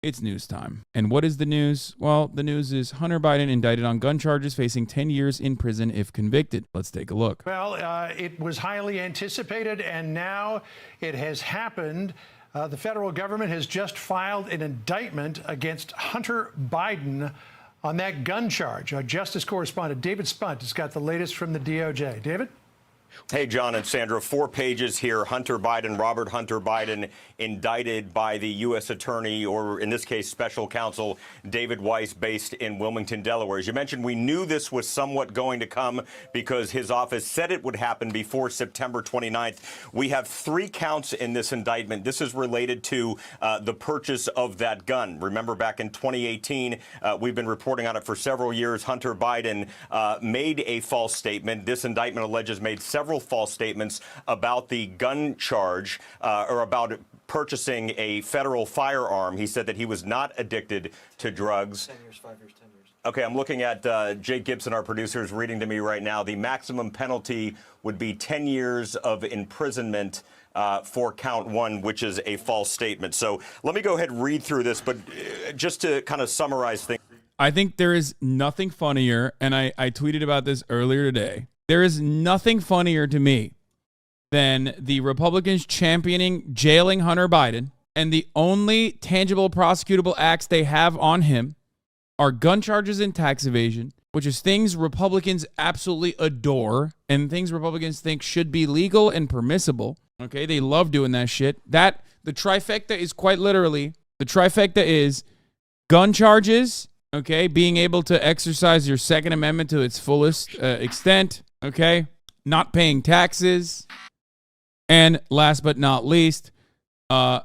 It's news time. And what is the news? Well, the news is Hunter Biden indicted on gun charges, facing 10 years in prison if convicted. Let's take a look. Well, it was highly anticipated, and now it has happened. The federal government has just filed an indictment against Hunter Biden on that gun charge. Our Justice correspondent David Spunt has got the latest from the DOJ. David? Hey, John and Sandra, 4 pages here. Hunter Biden, Robert Hunter Biden, indicted by the U.S. Attorney, or in this case, Special Counsel David Weiss, based in Wilmington, Delaware. As you mentioned, we knew this was somewhat going to come because his office said it would happen before September 29th. We have 3 counts in this indictment. This is related to the purchase of that gun. Remember, back in 2018, we've been reporting on it for several years. Hunter Biden made a false statement. This indictment alleges made several false statements about the gun charge or about purchasing a federal firearm. He said that he was not addicted to drugs. 10 years, 5 years, 10 years. Okay, I'm looking at Jake Gibson, our producer, is reading to me right now. The maximum penalty would be 10 years of imprisonment for count 1, which is a false statement. So let me go ahead and read through this, but just to kind of summarize things. I think there is nothing funnier, and I tweeted about this earlier today. There is nothing funnier to me than the Republicans championing jailing Hunter Biden, and the only tangible prosecutable acts they have on him are gun charges and tax evasion, which is things Republicans absolutely adore and things Republicans think should be legal and permissible. Okay, they love doing that shit. The trifecta is quite literally, the trifecta is gun charges, okay, being able to exercise your Second Amendment to its fullest extent, okay, not paying taxes, and last but not least, drunk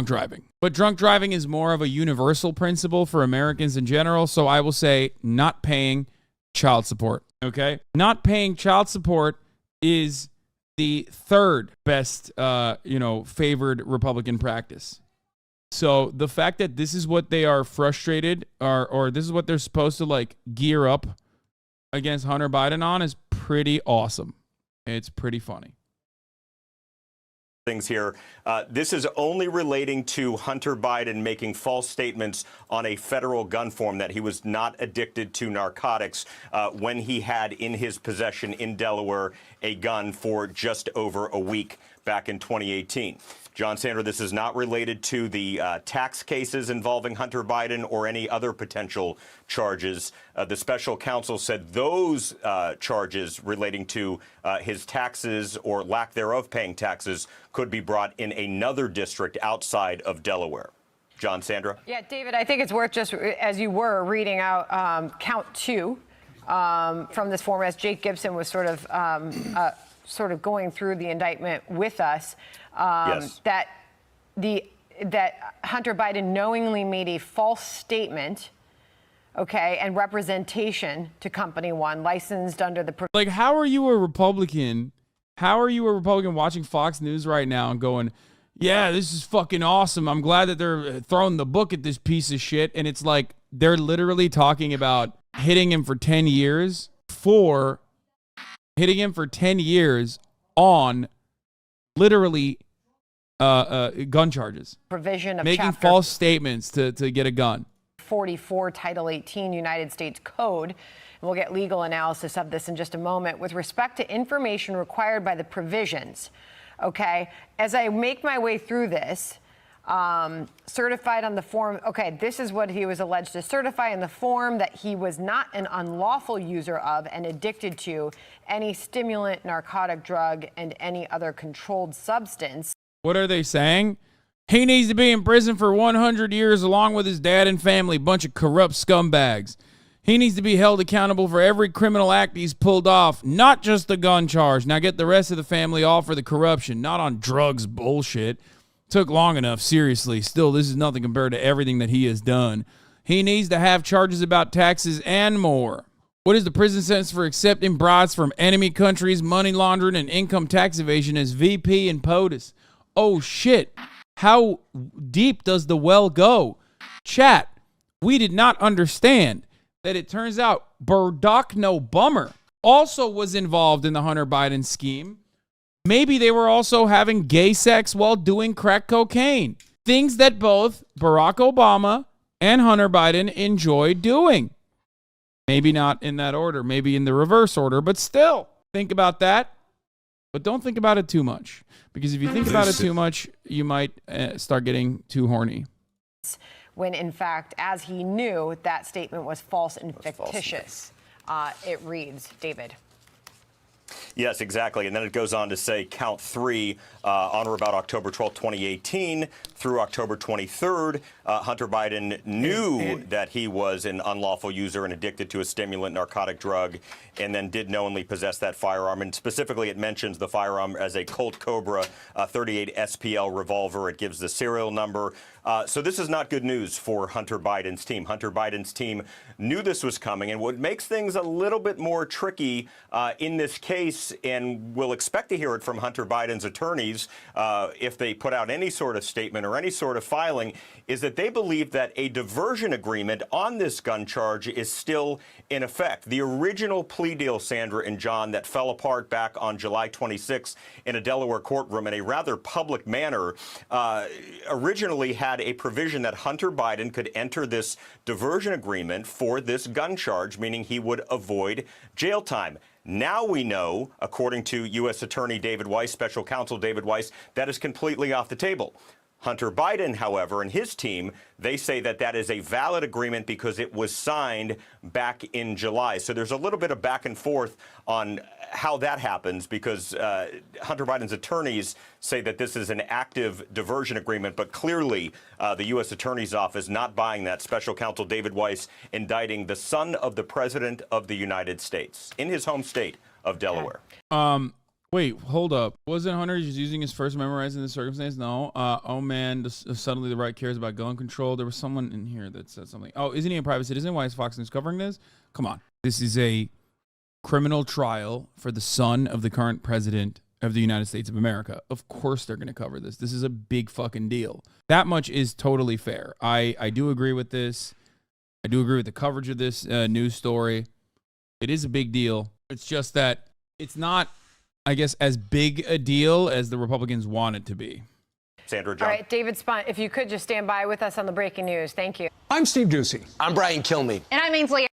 driving. But drunk driving is more of a universal principle for Americans in general, so I will say not paying child support, okay? Not paying child support is the third best, favored Republican practice. So the fact that this is what they are frustrated or this is what they're supposed to like gear up against Hunter Biden on is pretty awesome. It's pretty funny. Things here. This is only relating to Hunter Biden making false statements on a federal gun form that he was not addicted to narcotics when he had in his possession in Delaware a gun for just over a week back in 2018. John Sanders, this is not related to the tax cases involving Hunter Biden or any other potential charges. The special counsel said those charges relating to his taxes or lack thereof paying taxes could be brought in another district outside of Delaware. John Sandra? Yeah, David, I think it's worth just, as you were reading out count 2 from this form, as Jake Gibson was sort of going through the indictment with us, yes. that Hunter Biden knowingly made a false statement, okay, and representation to Company One, licensed under the... Like, how are you a Republican? How are you a Republican watching Fox News right now and going, yeah, this is fucking awesome. I'm glad that they're throwing the book at this piece of shit. And it's like, they're literally talking about hitting him for 10 years on literally gun charges. Provision of making Chapter false statements to get a gun. 44, Title 18, United States Code. And we'll get legal analysis of this in just a moment. With respect to information required by the provisions, okay, as I make my way through this, certified on the form, okay, this is what he was alleged to certify in the form, that he was not an unlawful user of and addicted to any stimulant, narcotic, drug, and any other controlled substance. What are they saying? He needs to be in prison for 100 years along with his dad and family, bunch of corrupt scumbags. He needs to be held accountable for every criminal act he's pulled off, not just the gun charge. Now get the rest of the family off for the corruption, not on drugs bullshit. Took long enough, seriously. Still, this is nothing compared to everything that he has done. He needs to have charges about taxes and more. What is the prison sentence for accepting bribes from enemy countries, money laundering, and income tax evasion as VP and POTUS? Oh, shit. How deep does the well go? Chat, we did not understand that it turns out Burdocno Bummer also was involved in the Hunter Biden scheme. Maybe they were also having gay sex while doing crack cocaine. Things that both Barack Obama and Hunter Biden enjoy doing. Maybe not in that order, maybe in the reverse order, but still think about that. But don't think about it too much, because if you think about it too much, you might start getting too horny. When in fact, as he knew, that statement was false and fictitious. It reads, David. Yes, exactly. And then it goes on to say count 3 on or about October 12, 2018 through October 23rd. Hunter Biden knew that he was an unlawful user and addicted to a stimulant narcotic drug, and then did knowingly possess that firearm. And specifically, it mentions the firearm as a Colt Cobra 38 SPL revolver. It gives the serial number. So this is not good news for Hunter Biden's team. Hunter Biden's team knew this was coming. And what makes things a little bit more tricky in this case, and we'll expect to hear it from Hunter Biden's attorneys if they put out any sort of statement or any sort of filing, is that they believe that a diversion agreement on this gun charge is still in effect. The original plea deal, Sandra and John, that fell apart back on July 26th in a Delaware courtroom in a rather public manner, originally had a provision that Hunter Biden could enter this diversion agreement for this gun charge, meaning he would avoid jail time. Now we know, according to U.S. Attorney David Weiss, Special Counsel David Weiss, that is completely off the table. Hunter Biden, however, and his team, they say that that is a valid agreement because it was signed back in July. So there's a little bit of back and forth on how that happens, because Hunter Biden's attorneys say that this is an active diversion agreement, but clearly the U.S. Attorney's Office not buying that. Special Counsel David Weiss indicting the son of the President of the United States in his home state of Delaware. Wait, hold up. Wasn't Hunter just using his first memorizing the circumstance? No. Oh, man, suddenly the right cares about gun control. There was someone in here that said something. Oh, isn't he a private citizen? Why is Fox News covering this? Come on. This is a criminal trial for the son of the current president of the United States of America. Of course they're going to cover this. This is a big fucking deal. That much is totally fair. I do agree with this. I do agree with the coverage of this news story. It is a big deal. It's just that it's not, I guess, as big a deal as the Republicans want it to be. Sandra, John. All right, David Spunt, if you could just stand by with us on the breaking news. Thank you. I'm Steve Doocy. I'm Brian Kilmeade. And I'm Ainsley.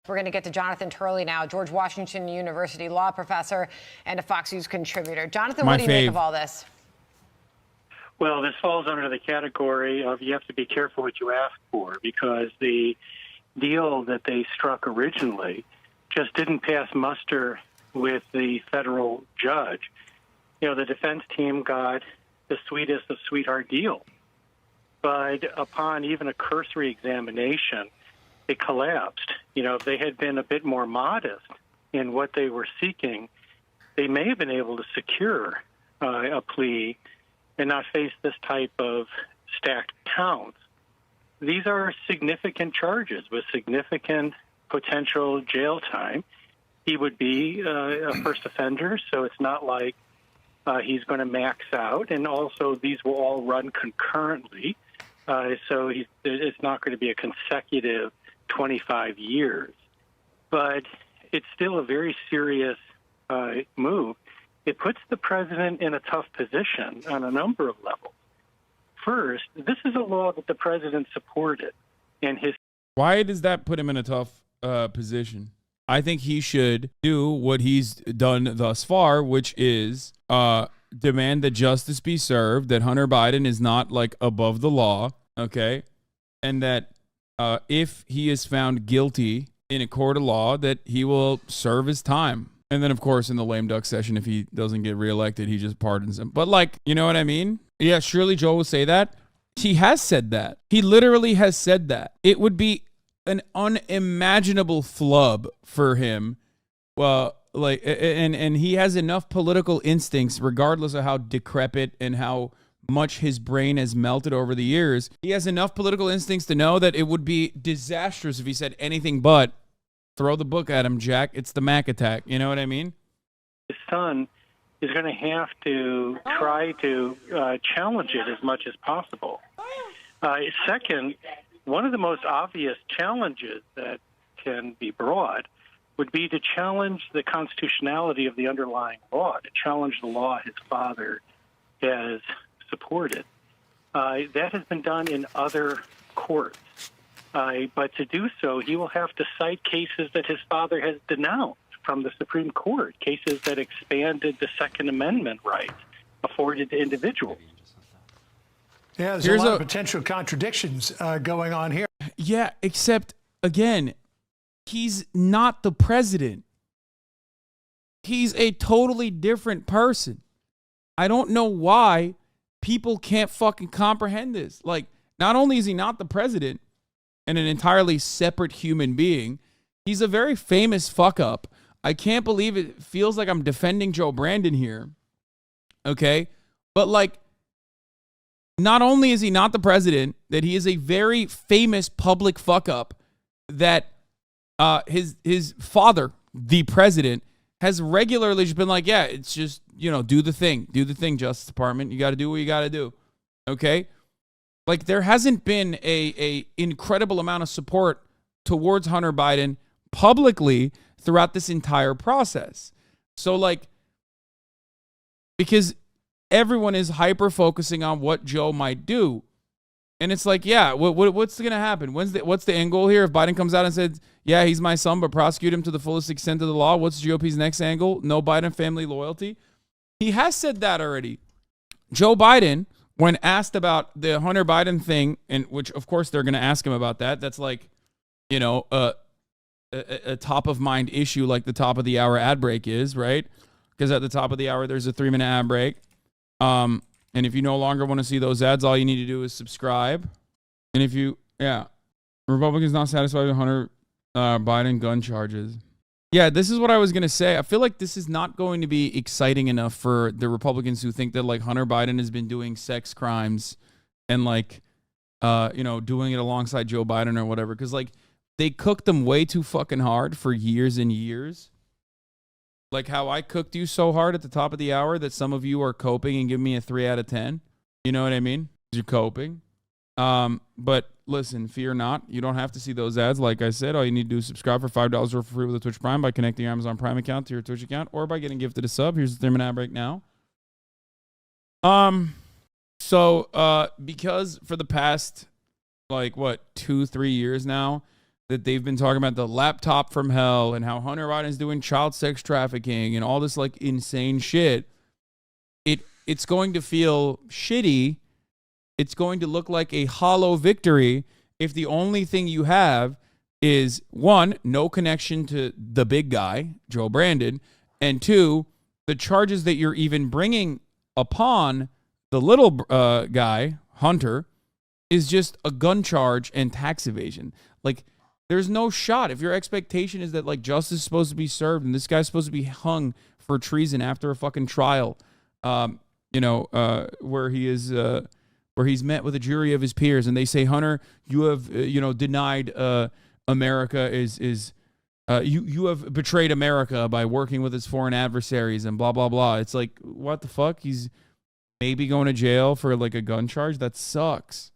We're going to get to Jonathan Turley now, George Washington University law professor and a Fox News contributor. Jonathan, what do you make of all this? Well, this falls under the category of you have to be careful what you ask for, because the deal that they struck originally just didn't pass muster with the federal judge. You know, the defense team got the sweetest of sweetheart deal. But upon even a cursory examination, it collapsed. You know, if they had been a bit more modest in what they were seeking, they may have been able to secure a plea and not face this type of stacked counts. These are significant charges with significant potential jail time. He would be a first offender, so it's not like he's going to max out. And also, these will all run concurrently, so it's not going to be a consecutive 25 years. But it's still a very serious move. It puts the president in a tough position on a number of levels. First, this is a law that the president supported. And Why does that put him in a tough position? I think he should do what he's done thus far, which is demand that justice be served, that Hunter Biden is not like above the law, okay? And that if he is found guilty in a court of law, that he will serve his time. And then, of course, in the lame duck session, if he doesn't get reelected, he just pardons him. But, like, you know what I mean? Yeah, surely Joel will say that. He has said that. He literally has said that. It would be an unimaginable flub for him. Well, like, and he has enough political instincts, regardless of how decrepit and how much his brain has melted over the years. He has enough political instincts to know that it would be disastrous if he said anything but throw the book at him, Jack. It's the Mac attack. You know what I mean? his son is going to have to try to challenge it as much as possible. Second, one of the most obvious challenges that can be brought would be to challenge the constitutionality of the underlying law, to challenge the law his father has supported. That has been done in other courts. But to do so, he will have to cite cases that his father has denounced from the Supreme Court, cases that expanded the Second Amendment rights afforded to individuals. Yeah, there's a lot of potential contradictions going on here. Yeah, except, again, he's not the president. He's a totally different person. I don't know why people can't fucking comprehend this. Like, not only is he not the president and an entirely separate human being, he's a very famous fuck up. I can't believe it feels like I'm defending Joe Brandon here. Okay? But like, not only is he not the president, that he is a very famous public fuck up, that his father, the president, has regularly just been like, yeah, it's just, do the thing, Justice Department. You got to do what you got to do. Okay? Like, there hasn't been a incredible amount of support towards Hunter Biden publicly throughout this entire process. So, like, because everyone is hyper focusing on what Joe might do. And it's like, yeah, what's going to happen? What's the end goal here? If Biden comes out and says, yeah, he's my son, but prosecute him to the fullest extent of the law, what's GOP's next angle? No Biden family loyalty. He has said that already. Joe Biden, when asked about the Hunter Biden thing, and which, of course, they're going to ask him about that. That's like, a top of mind issue, like the top of the hour ad break is, right? Because at the top of the hour, there's a 3-minute ad break. And if you no longer want to see those ads, all you need to do is subscribe. And if you, Republicans not satisfied with Hunter Biden gun charges. Yeah, this is what I was going to say. I feel like this is not going to be exciting enough for the Republicans who think that like Hunter Biden has been doing sex crimes and like, doing it alongside Joe Biden or whatever. Because like they cooked them way too fucking hard for years and years. Like how I cooked you so hard at the top of the hour that some of you are coping and give me a 3 out of 10. You know what I mean? You're coping. But listen, fear not. You don't have to see those ads. Like I said, all you need to do is subscribe for $5 or for free with a Twitch Prime by connecting your Amazon Prime account to your Twitch account or by getting gifted a sub. Here's the 3-minute ad break now. So because for the past, 2-3 years now, that they've been talking about the laptop from hell and how Hunter Biden's doing child sex trafficking and all this like insane shit, it's going to feel shitty. It's going to look like a hollow victory if the only thing you have is, 1, no connection to the big guy, Joe Brandon, and 2, the charges that you're even bringing upon the little guy, Hunter, is just a gun charge and tax evasion. Like, there's no shot. If your expectation is that like justice is supposed to be served and this guy's supposed to be hung for treason after a fucking trial, where he is, where he's met with a jury of his peers and they say, Hunter, you have, denied America you have betrayed America by working with his foreign adversaries and blah, blah, blah. It's like, what the fuck? He's maybe going to jail for like a gun charge? That sucks.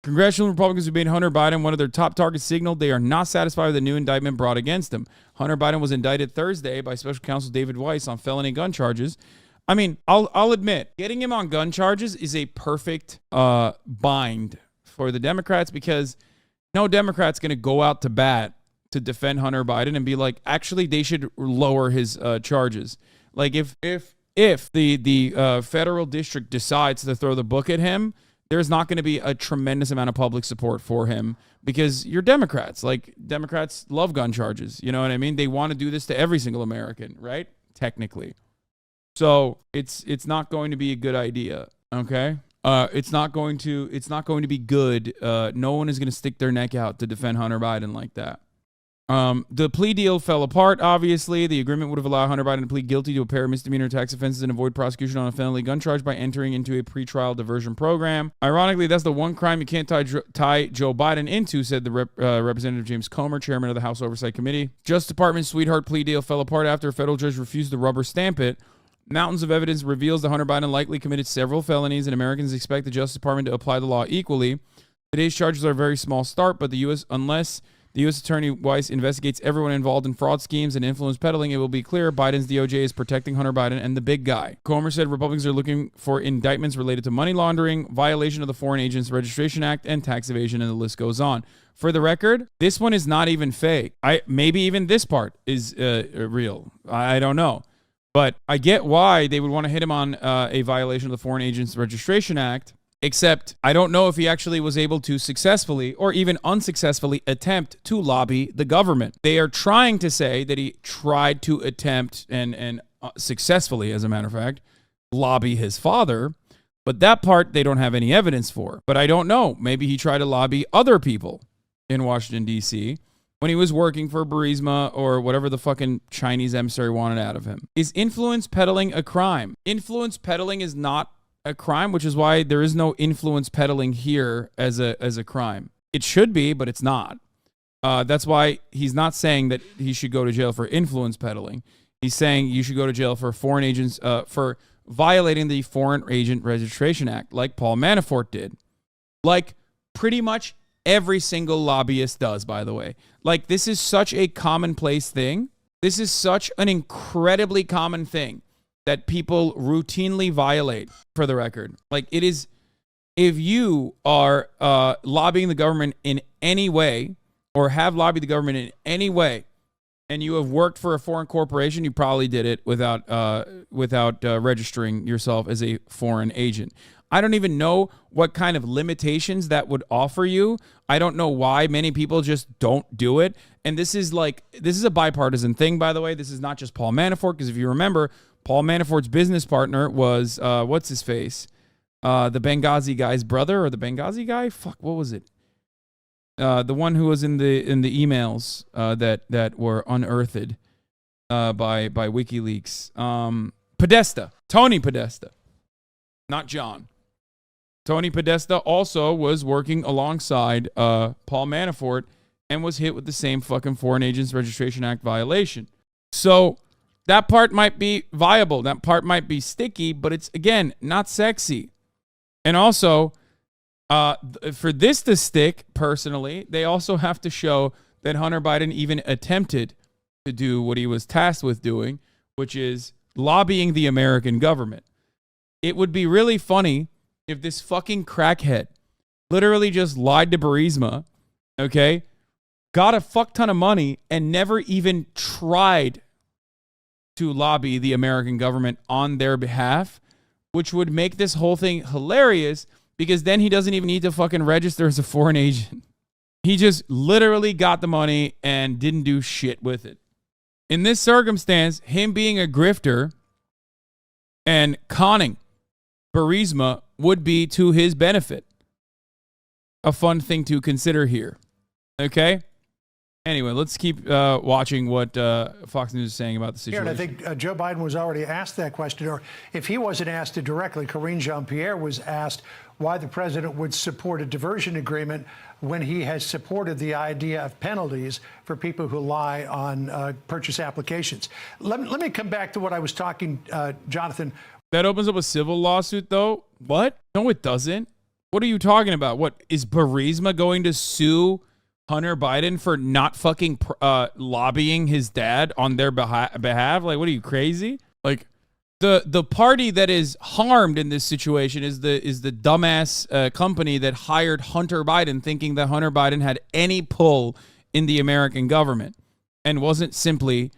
Congressional Republicans who made Hunter Biden one of their top targets signaled they are not satisfied with the new indictment brought against him. Hunter Biden was indicted Thursday by special counsel David Weiss on felony gun charges. I mean, I'll admit, getting him on gun charges is a perfect bind for the Democrats because no Democrat's going to go out to bat to defend Hunter Biden and be like, actually, they should lower his charges. Like if the federal district decides to throw the book at him, there's not going to be a tremendous amount of public support for him because you're Democrats. Like, Democrats love gun charges. You know what I mean? They want to do this to every single American, right? Technically. So it's not going to be a good idea. Okay. It's not going to be good. No one is going to stick their neck out to defend Hunter Biden like that. The plea deal fell apart, obviously. The agreement would have allowed Hunter Biden to plead guilty to a pair of misdemeanor tax offenses and avoid prosecution on a felony gun charge by entering into a pretrial diversion program. Ironically, that's the one crime you can't tie Joe Biden into, said the Representative James Comer, chairman of the House Oversight Committee. Justice Department's sweetheart plea deal fell apart after a federal judge refused to rubber stamp it. Mountains of evidence reveals that Hunter Biden likely committed several felonies, and Americans expect the Justice Department to apply the law equally. Today's charges are a very small start, but unless the U.S. Attorney Weiss investigates everyone involved in fraud schemes and influence peddling, it will be clear Biden's DOJ is protecting Hunter Biden and the big guy. Comer said Republicans are looking for indictments related to money laundering, violation of the Foreign Agents Registration Act, and tax evasion, and the list goes on. For the record, this one is not even fake. Maybe even this part is real. I don't know. But I get why they would want to hit him on a violation of the Foreign Agents Registration Act, except I don't know if he actually was able to successfully or even unsuccessfully attempt to lobby the government. They are trying to say that he tried to attempt and successfully, as a matter of fact, lobby his father, but that part they don't have any evidence for. But I don't know. Maybe he tried to lobby other people in Washington, D.C., when he was working for Burisma or whatever the fucking Chinese emissary wanted out of him. Is influence peddling a crime? Influence peddling is not a crime, which is why there is no influence peddling here as a crime. It should be, but it's not. That's why he's not saying that he should go to jail for influence peddling. He's saying you should go to jail for foreign agents, for violating the Foreign Agent Registration Act, like Paul Manafort did. Like pretty much every single lobbyist does, by the way. Like, this is such a commonplace thing. This is such an incredibly common thing that people routinely violate, for the record. Like, it is, if you are lobbying the government in any way, or have lobbied the government in any way, and you have worked for a foreign corporation, you probably did it without registering yourself as a foreign agent. I don't even know what kind of limitations that would offer you. I don't know why many people just don't do it. And this is a bipartisan thing, by the way. This is not just Paul Manafort, because if you remember, Paul Manafort's business partner was, what's his face? The Benghazi guy's brother, or the Benghazi guy? Fuck, what was it? The one who was in the emails that were unearthed by WikiLeaks. Podesta. Tony Podesta. Not John. Tony Podesta also was working alongside Paul Manafort and was hit with the same fucking Foreign Agents Registration Act violation. So that part might be viable. That part might be sticky, but it's, again, not sexy. And also, for this to stick, personally, they also have to show that Hunter Biden even attempted to do what he was tasked with doing, which is lobbying the American government. It would be really funny if this fucking crackhead literally just lied to Burisma, okay, got a fuck ton of money, and never even tried to lobby the American government on their behalf, which would make this whole thing hilarious, because then he doesn't even need to fucking register as a foreign agent. He just literally got the money and didn't do shit with it. In this circumstance, him being a grifter and conning Burisma would be to his benefit. A fun thing to consider here. Okay? Anyway, let's keep watching what Fox News is saying about the situation. And I think Joe Biden was already asked that question, or if he wasn't asked it directly, Karine Jean-Pierre was asked why the president would support a diversion agreement when he has supported the idea of penalties for people who lie on purchase applications. Let me come back to what I was talking, Jonathan. That opens up a civil lawsuit, though? What? No, it doesn't. What are you talking about? What, is Burisma going to sue Hunter Biden for not fucking lobbying his dad on their behalf? Like, what are you, crazy? Like, the party that is harmed in this situation is the dumbass company that hired Hunter Biden, thinking that Hunter Biden had any pull in the American government and wasn't simply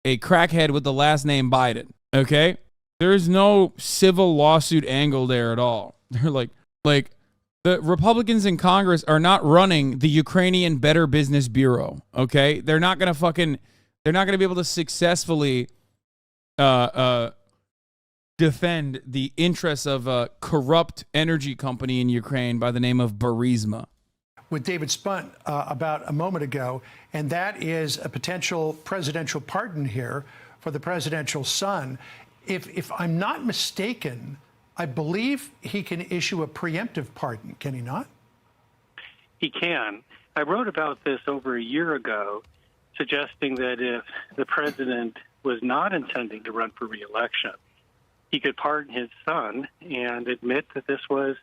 a crackhead with the last name Biden. Okay? There's no civil lawsuit angle there at all. They're like the Republicans in Congress are not running the Ukrainian Better Business Bureau. Okay, they're not gonna be able to successfully defend the interests of a corrupt energy company in Ukraine by the name of Burisma. With David Spunt about a moment ago, and that is a potential presidential pardon here for the presidential son. If I'm not mistaken, I believe he can issue a preemptive pardon, can he not? He can. I wrote about this over a year ago, suggesting that if the president was not intending to run for re-election, he could pardon his son and admit that this was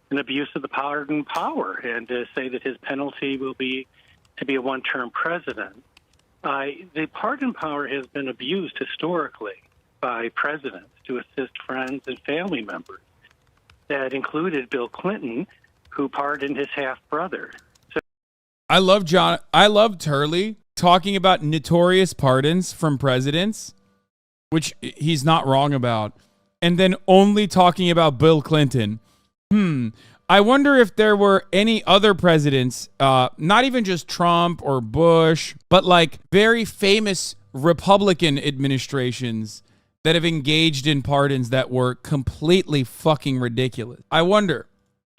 an abuse of the pardon power, and to say that his penalty will be to be a one-term president. The pardon power has been abused historically by presidents to assist friends and family members. That included Bill Clinton, who pardoned his half-brother. So I love Turley talking about notorious pardons from presidents, which he's not wrong about, and then only talking about Bill Clinton. I wonder if there were any other presidents, not even just Trump or Bush, but like very famous Republican administrations that have engaged in pardons that were completely fucking ridiculous. I wonder.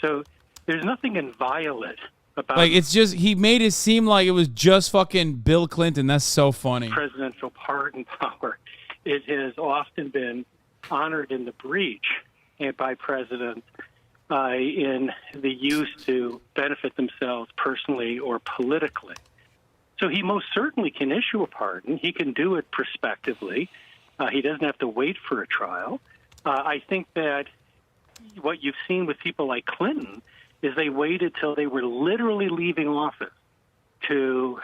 So there's nothing inviolate about like it's just he made it seem like it was just fucking Bill Clinton. That's so funny. Presidential pardon power. It has often been honored in the breach by presidents in the use to benefit themselves personally or politically. So he most certainly can issue a pardon. He can do it prospectively. He doesn't have to wait for a trial. I think that what you've seen with people like Clinton is they waited till they were literally leaving office to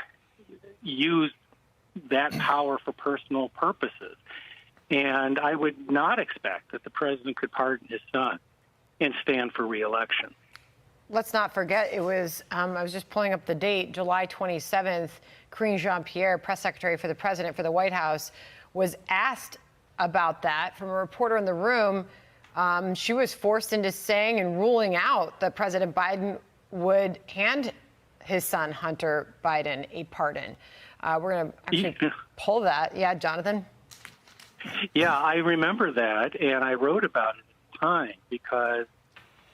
use that power for personal purposes. And I would not expect that the president could pardon his son and stand for re-election. Let's not forget, it was, I was just pulling up the date, July 27th, Karine Jean-Pierre, press secretary for the president for the White House, was asked about that from a reporter in the room. She was forced into saying and ruling out that President Biden would hand his son, Hunter Biden, a pardon. We're going to actually pull that. Yeah, Jonathan? Yeah, I remember that, and I wrote about it at the time because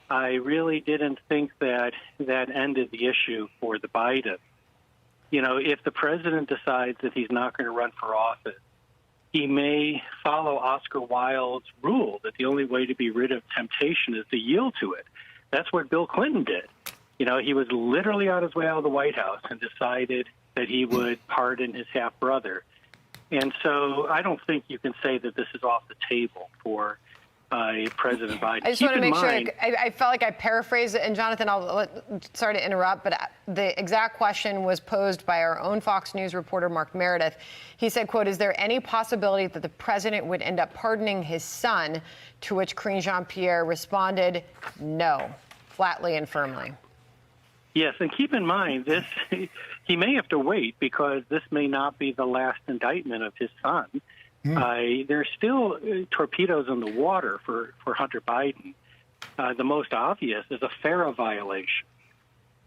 I really didn't think that that ended the issue for the Biden. You know, if the president decides that he's not going to run for office, he may follow Oscar Wilde's rule that the only way to be rid of temptation is to yield to it. That's what Bill Clinton did. You know, he was literally on his way out of the White House and decided that he would pardon his half-brother. And so I don't think you can say that this is off the table for President Biden. I just want to make sure, I felt like I paraphrased it, and Jonathan, sorry to interrupt, but the exact question was posed by our own Fox News reporter, Mark Meredith. He said, quote, is there any possibility that the president would end up pardoning his son? To which Karine Jean-Pierre responded, no, flatly and firmly. Yes, and keep in mind, this he may have to wait because this may not be the last indictment of his son. There's still torpedoes in the water for Hunter Biden. The most obvious is a FARA violation.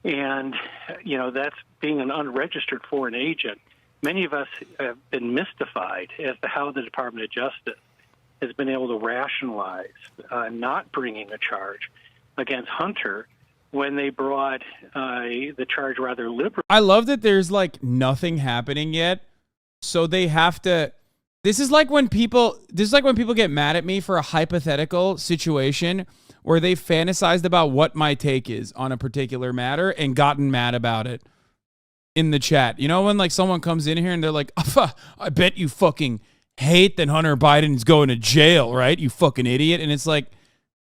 And, you know, that's being an unregistered foreign agent. Many of us have been mystified as to how the Department of Justice has been able to rationalize not bringing a charge against Hunter when they brought the charge rather liberally. I love that there's like nothing happening yet. So they have to... This is like when people get mad at me for a hypothetical situation where they fantasized about what my take is on a particular matter and gotten mad about it in the chat. You know, when like someone comes in here and they're like, I bet you fucking hate that Hunter Biden's going to jail, right? You fucking idiot. And it's like,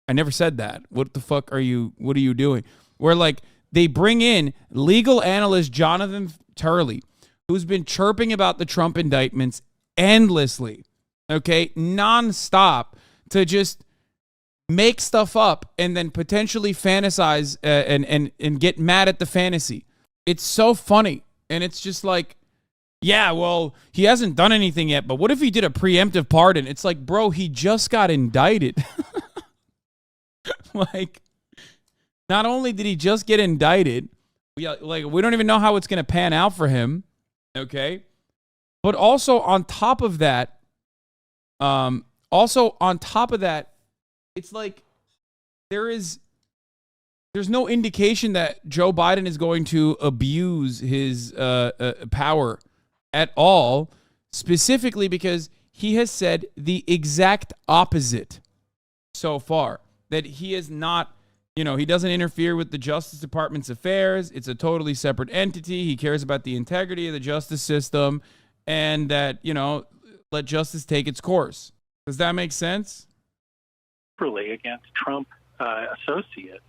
I never said that. What are you doing? Where like they bring in legal analyst Jonathan Turley, who's been chirping about the Trump indictments endlessly, okay, nonstop, to just make stuff up and then potentially fantasize and get mad at the fantasy. It's so funny. And it's just like, yeah, well, he hasn't done anything yet, but what if he did a preemptive pardon? It's like, bro, he just got indicted. Like, not only did he just get indicted, we don't even know how it's going to pan out for him, okay? But also on top of that, it's like there's no indication that Joe Biden is going to abuse his power at all, specifically because he has said the exact opposite so far, that he is not, you know, he doesn't interfere with the Justice Department's affairs. It's a totally separate entity. He cares about the integrity of the justice system, and that, you know, let justice take its course. Does that make sense? Against Trump associates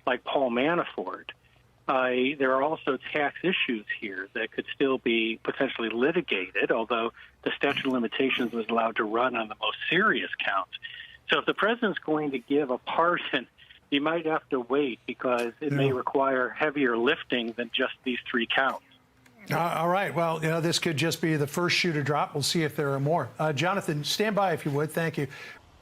like Paul Manafort. there are also tax issues here that could still be potentially litigated, although the statute of limitations was allowed to run on the most serious counts. So if the president's going to give a pardon, you might have to wait because it may require heavier lifting than just these 3 counts. All right. Well, this could just be the first shoe to drop. We'll see if there are more. Jonathan, stand by if you would. Thank you.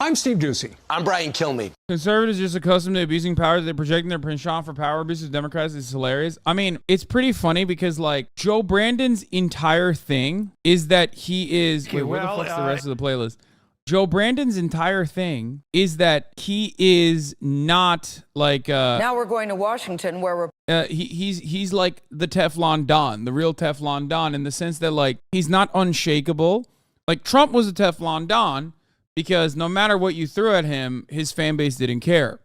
I'm Steve Doocy. I'm Brian Kilmeade. Conservatives just accustomed to abusing power. They're projecting their penchant for power abuse. Democrats is hilarious. I mean, it's pretty funny because, like, Joe Brandon's entire thing is that he is... Wait, where the fuck's the rest of the playlist? Joe Brandon's entire thing is that he is not like... now we're going to Washington where we're... He's like the Teflon Don, the real Teflon Don, in the sense that, like, he's not unshakable. Like, Trump was a Teflon Don because no matter what you threw at him, his fan base didn't care.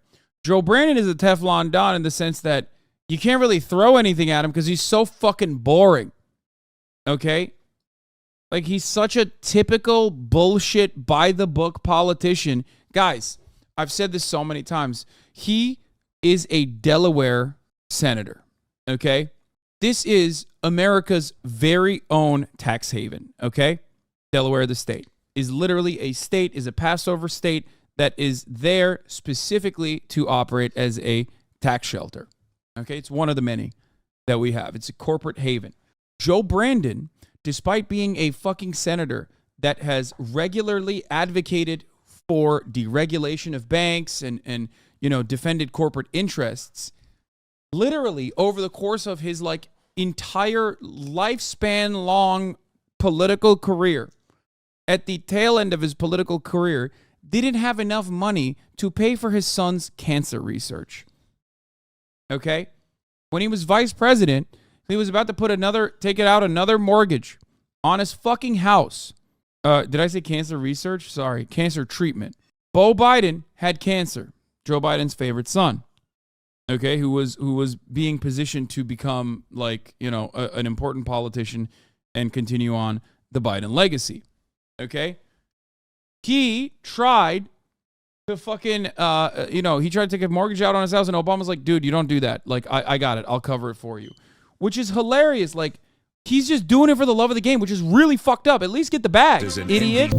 Joe Brandon is a Teflon Don in the sense that you can't really throw anything at him because he's so fucking boring. Okay? Like, he's such a typical bullshit, by-the-book politician. Guys, I've said this so many times. He is a Delaware senator, okay? This is America's very own tax haven, okay? Delaware, the state, is literally a state, is a Passover state that is there specifically to operate as a tax shelter, okay? It's one of the many that we have. It's a corporate haven. Joe Brandon, despite being a fucking senator that has regularly advocated for deregulation of banks and defended corporate interests, literally over the course of his like entire lifespan long political career, at the tail end of his political career, didn't have enough money to pay for his son's cancer research. Okay? When he was vice president, he was about to take out another mortgage on his fucking house. Did I say cancer research? Sorry, cancer treatment. Beau Biden had cancer. Joe Biden's favorite son. Okay, who was being positioned to become an important politician and continue on the Biden legacy. Okay? He tried to fucking he tried to take a mortgage out on his house and Obama's like, dude, you don't do that. Like, I got it. I'll cover it for you. Which is hilarious. Like, he's just doing it for the love of the game, which is really fucked up. At least get the bag, idiot.